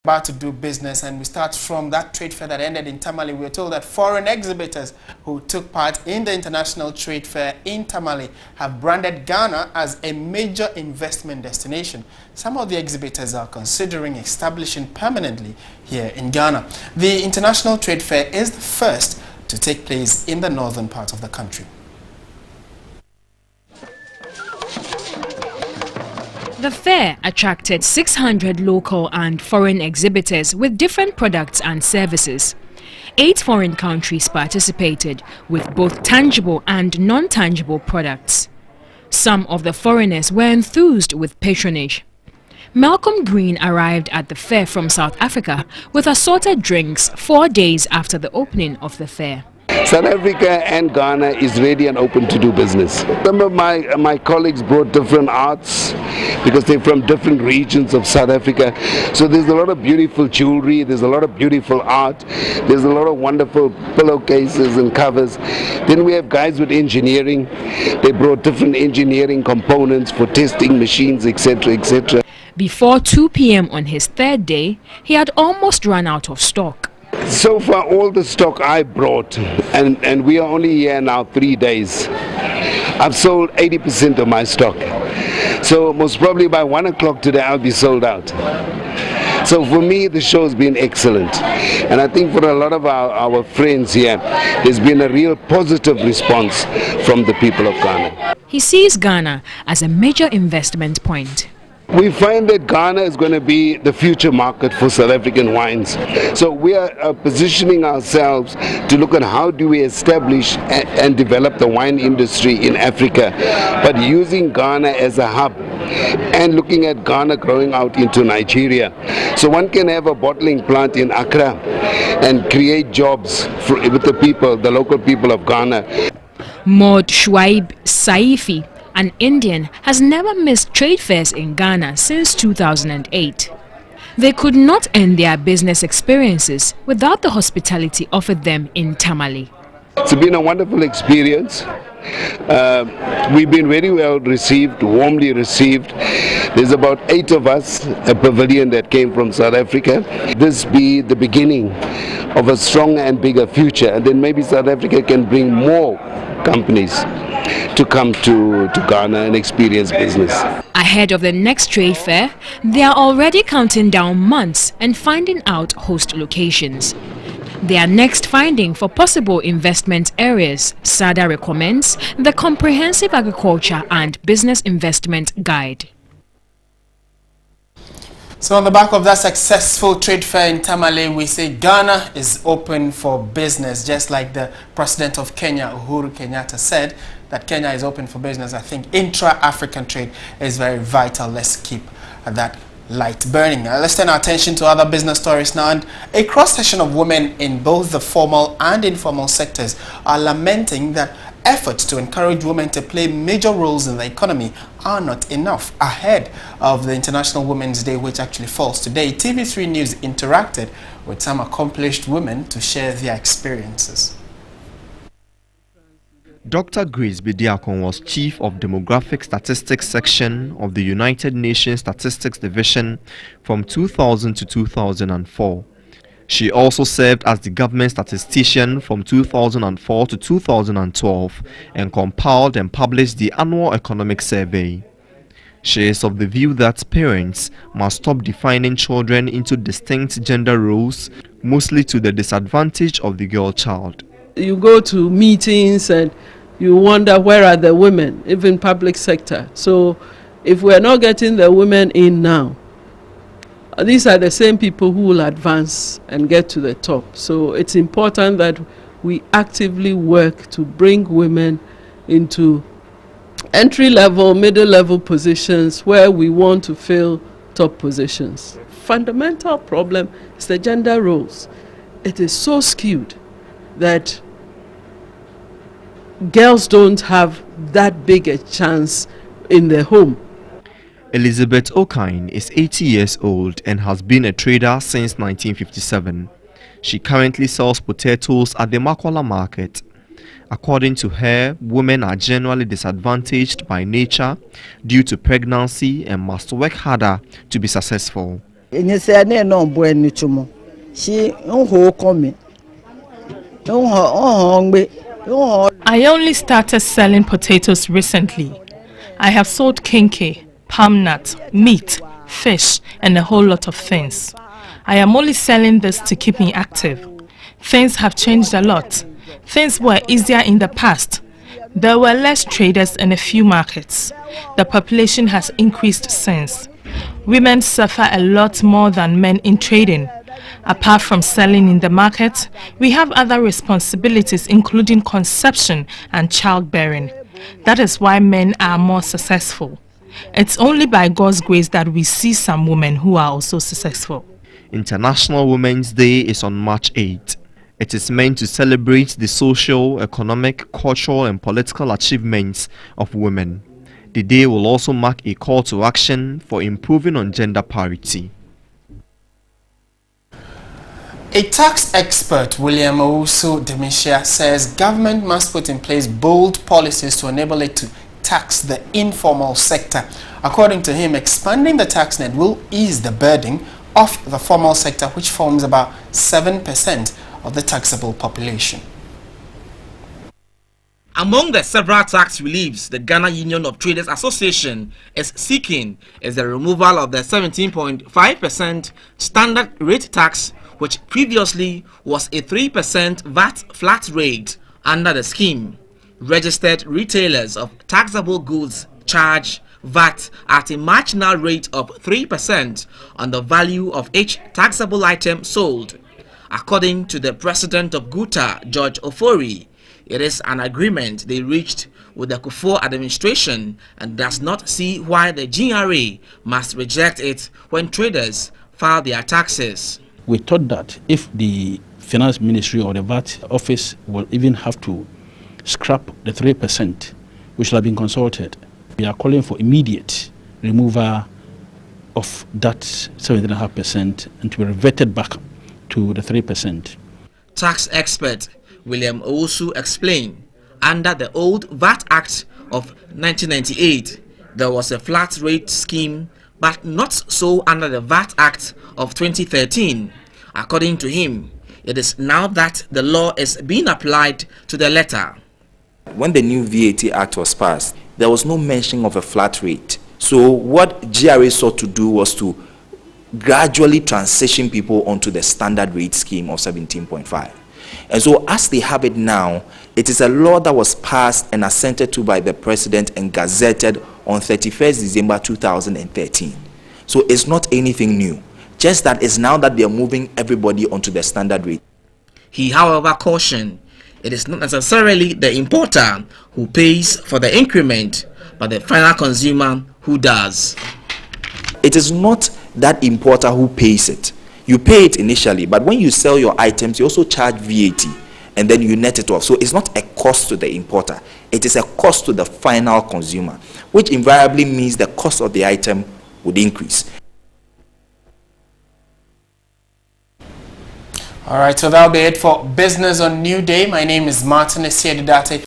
About to do business, and we start from that trade fair that ended in Tamale. We were told that foreign exhibitors who took part in the international trade fair in Tamale have branded Ghana as a major investment destination. Some of the exhibitors are considering establishing permanently here in Ghana. The international trade fair is the first to take place in the northern part of the country. The fair attracted 600 local and foreign exhibitors with different products and services. 8 foreign countries participated with both tangible and non-tangible products. Some of the foreigners were enthused with patronage. Malcolm Green arrived at the fair from South Africa with assorted drinks 4 days after the opening of the fair. South Africa and Ghana is ready and open to do business. Some of my colleagues brought different arts because they're from different regions of South Africa. So there's a lot of beautiful jewelry, there's a lot of beautiful art, there's a lot of wonderful pillowcases and covers. Then we have guys with engineering. They brought different engineering components for testing machines, etc., etc. Before 2 p.m. on his third day, he had almost run out of stock. So far, all the stock I brought, and we are only here now 3 days, I've sold 80% of my stock. So most probably by 1 o'clock today, I'll be sold out. So for me, the show's been excellent. And I think for a lot of our friends here, there's been a real positive response from the people of Ghana. He sees Ghana as a major investment point. We find that Ghana is going to be the future market for South African wines. So we are positioning ourselves to look at how do we establish and develop the wine industry in Africa, but using Ghana as a hub and looking at Ghana growing out into Nigeria. So one can have a bottling plant in Accra and create jobs with the people, the local people of Ghana. Maud Shuaib Saifi, an Indian, has never missed trade fairs in Ghana since 2008. They could not end their business experiences without the hospitality offered them in Tamale. It's been a wonderful experience. We've been very well received, warmly received. There's about 8 of us, a pavilion that came from South Africa. This be the beginning of a strong and bigger future, and then maybe South Africa can bring more companies to come to Ghana and experience business. Ahead of the next trade fair, they are already counting down months and finding out host locations. Their next finding for possible investment areas, SADA recommends the Comprehensive Agriculture and Business Investment Guide. So on the back of that successful trade fair in Tamale, we say Ghana is open for business, just like the President of Kenya, Uhuru Kenyatta, said that Kenya is open for business. I think intra-African trade is very vital. Let's keep that light burning. Let's turn our attention to other business stories now. And a cross-section of women in both the formal and informal sectors are lamenting that efforts to encourage women to play major roles in the economy are not enough. Ahead of the International Women's Day, which actually falls today, TV3 News interacted with some accomplished women to share their experiences. Dr. Grace Bediakon was Chief of Demographic Statistics Section of the United Nations Statistics Division from 2000 to 2004. She also served as the government statistician from 2004 to 2012 and compiled and published the annual economic survey. She is of the view that parents must stop defining children into distinct gender roles, mostly to the disadvantage of the girl child. You go to meetings and you wonder where are the women, even public sector. So if we're not getting the women in now, these are the same people who will advance and get to the top. So it's important that we actively work to bring women into entry-level, middle-level positions where we want to fill top positions. Fundamental problem is the gender roles. It is so skewed that girls don't have that big a chance in the home. Elizabeth Okine is 80 years old and has been a trader since 1957. She currently sells potatoes at the Makwala market. According to her, women are generally disadvantaged by nature due to pregnancy and must work harder to be successful. Enye se na no bo ani tumo. She nho komi. I only started selling potatoes recently. I have sold kinky, palm nut, meat, fish, and a whole lot of things. I am only selling this to keep me active. Things have changed a lot. Things were easier in the past. There were less traders in a few markets. The population has increased since. Women suffer a lot more than men in trading. Apart from selling in the market, we have other responsibilities including conception and childbearing. That is why men are more successful. It's only by God's grace that we see some women who are also successful. International Women's Day is on March 8. It is meant to celebrate the social, economic, cultural and political achievements of women. The day will also mark a call to action for improving on gender parity. A tax expert, William Owusu Dementia, says government must put in place bold policies to enable it to tax the informal sector. According to him, expanding the tax net will ease the burden of the formal sector, which forms about 7% of the taxable population. Among the several tax reliefs the Ghana Union of Traders Association is seeking is the removal of the 17.5% standard rate tax, which previously was a 3% VAT flat rate. Under the scheme, registered retailers of taxable goods charge VAT at a marginal rate of 3% on the value of each taxable item sold. According to the president of GUTA, George Ofori, it is an agreement they reached with the Kufuor administration and does not see why the GRA must reject it when traders file their taxes. We thought that if the Finance Ministry or the VAT office will even have to scrap the 3%, we should have been consulted. We are calling for immediate removal of that 7.5% and to be reverted back to the 3%. Tax expert William Owusu explained, under the old VAT Act of 1998, there was a flat rate scheme, but not so under the VAT Act of 2013. According to him, it is now that the law is being applied to the letter. When the new VAT Act was passed, there was no mention of a flat rate. So what GRA sought to do was to gradually transition people onto the standard rate scheme of 17.5. And so as they have it now, it is a law that was passed and assented to by the president and gazetted on 31st December 2013. So it's not anything new, just that it's now that they are moving everybody onto the standard rate. He, however, cautioned it is not necessarily the importer who pays for the increment, but the final consumer who does. It is not that importer who pays it. You pay it initially, but when you sell your items, you also charge VAT, and then you net it off. So it's not a cost to the importer. It is a cost to the final consumer, which invariably means the cost of the item would increase. All right, so that'll be it for Business on New Day. My name is Martin Esiedidate.